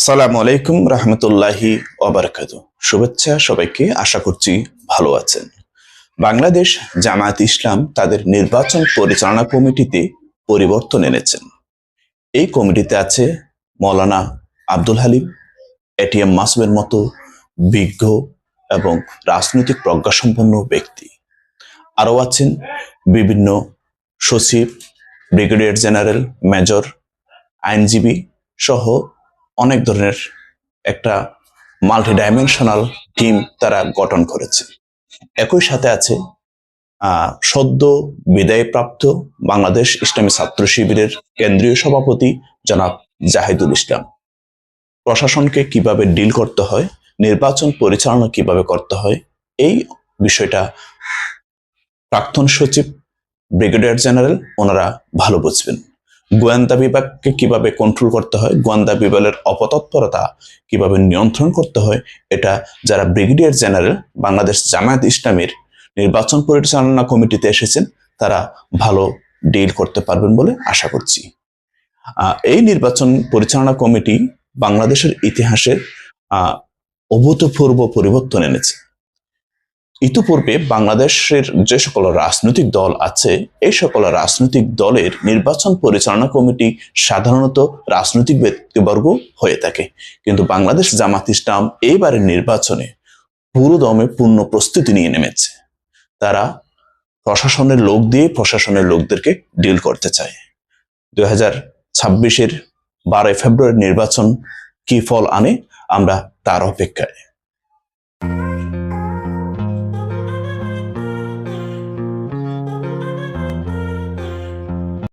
আসসালামু আলাইকুম রহমতুল্লাহি ওয়াবারাকাতু। শুভেচ্ছা সবাইকে, আশা করছি ভালো আছেন। বাংলাদেশ জামায়াত ইসলাম তাদের নির্বাচন পরিচালনা কমিটিতে পরিবর্তন এনেছেন। এই কমিটিতে আছে মৌলানা আব্দুল হালিম, এটিএম মাসুমের মতো বিজ্ঞ এবং রাজনৈতিক প্রজ্ঞাসম্পন্ন ব্যক্তি। আরও আছেন বিভিন্ন সচিব, ব্রিগেডিয়ার জেনারেল, মেজর, আইনজীবী সহ অনেক ধরনের একটা মাল্টি ডাইমেনশনাল টিম তারা গঠন করেছে। একই সাথে আছে সদ্য বিদায়প্রাপ্ত বাংলাদেশ ইসলামী ছাত্র শিবিরের কেন্দ্রীয় সভাপতি জনাব জাহিদুল ইসলাম। প্রশাসনকে কিভাবে ডিল করতে হয়, নির্বাচন পরিচালনা কিভাবে করতে হয়, এই বিষয়টা প্রাক্তন সচিব, ব্রিগেডিয়ার জেনারেল ওনারা ভালো বুঝবেন। গোয়েন্দা বিভাগকে কিভাবে কন্ট্রোল করতে হয়, গোয়েন্দা বিভাগের অপতৎপরতা কিভাবে নিয়ন্ত্রণ করতে হয়, এটা যারা ব্রিগেডিয়ার জেনারেল বাংলাদেশ জামায়াত ইসলামের নির্বাচন পরিচালনা কমিটিতে এসেছেন তারা ভালো ডিল করতে পারবেন বলে আশা করছি। এই নির্বাচন পরিচালনা কমিটি বাংলাদেশের ইতিহাসের অভূতপূর্ব পরিবর্তন এনেছে। ইতিপূর্বে বাংলাদেশের যে সকল রাজনৈতিক দল আছে, এই সকল রাজনৈতিক দলের নির্বাচন পরিচালনা কমিটি সাধারণত রাজনৈতিক ব্যক্তিবর্গ হয়ে থাকে, কিন্তু বাংলাদেশ জামাত ইসলাম এইবারের নির্বাচনে পুরো দমে পূর্ণ প্রস্তুতি নিয়ে নেমেছে। তারা প্রশাসনের লোক দিয়ে প্রশাসনের লোকদেরকে ডিল করতে চায়। 2026-এর 12 ফেব্রুয়ারি নির্বাচন কি ফল আনে আমরা তার অপেক্ষায়।